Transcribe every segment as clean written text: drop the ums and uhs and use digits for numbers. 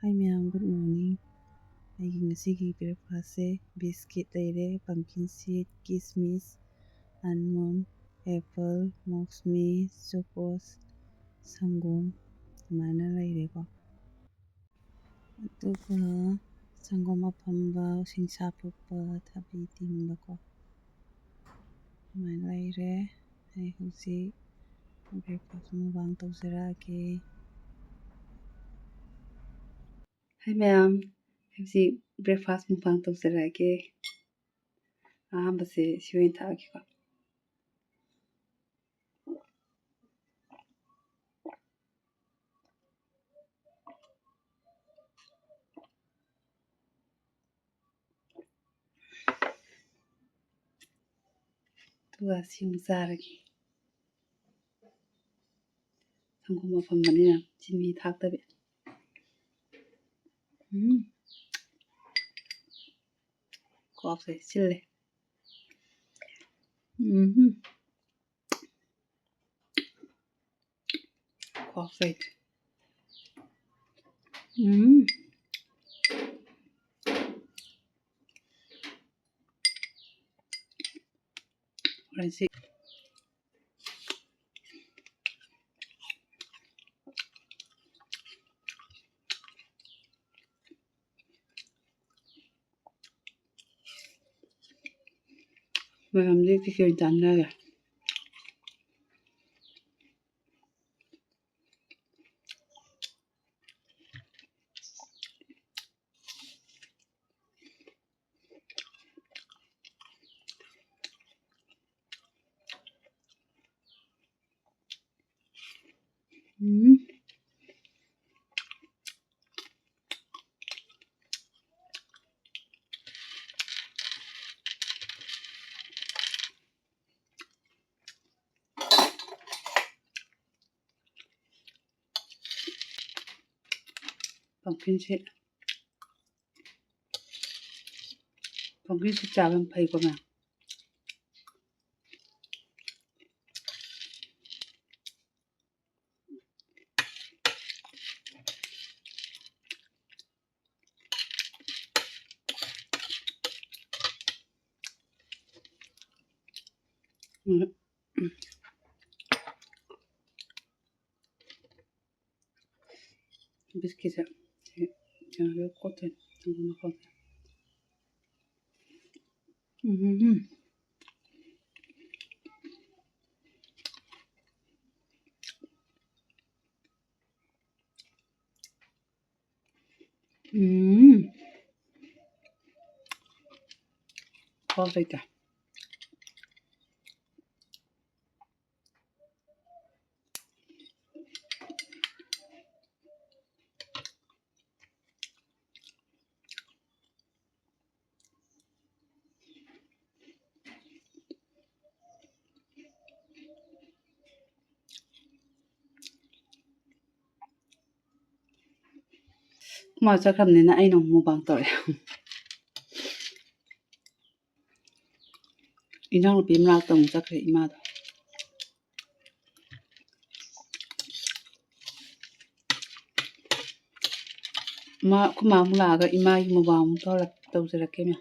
Hi ma'am, good morning. Making ngasigi breakfast biscuit leire, pumpkin seed, kismis, almond, apple, moxmeat, chocos, sangom, sumana leire ko. Aduga sangom apamba, singsa pupa, thabi timba ko. Sumana leire, ay husi breakfast mo bang tawsirage. Hi ma'am, husi breakfast mo bang tawsirage. ahambase siwen thagiko. Tuga simzaragi. Sangoma fammanina chimi thaktabe. Coffee chille. Coffee. Orange. Maraming tikiyon tandaga. Pumpkin seed. Pumpkin seed chaban phai ko ma. Biscuit sa. Jangan koten. Jangan makan. Coffee ta. Masa kami na ay nung mubang to. Inang bimla tong sa kay imado. Ma kumamula aga imay mubang to la tong sa kay niya.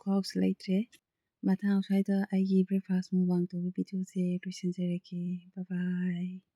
Cox later. Matang shaida ayi breakfast mo bang to video se Bye bye.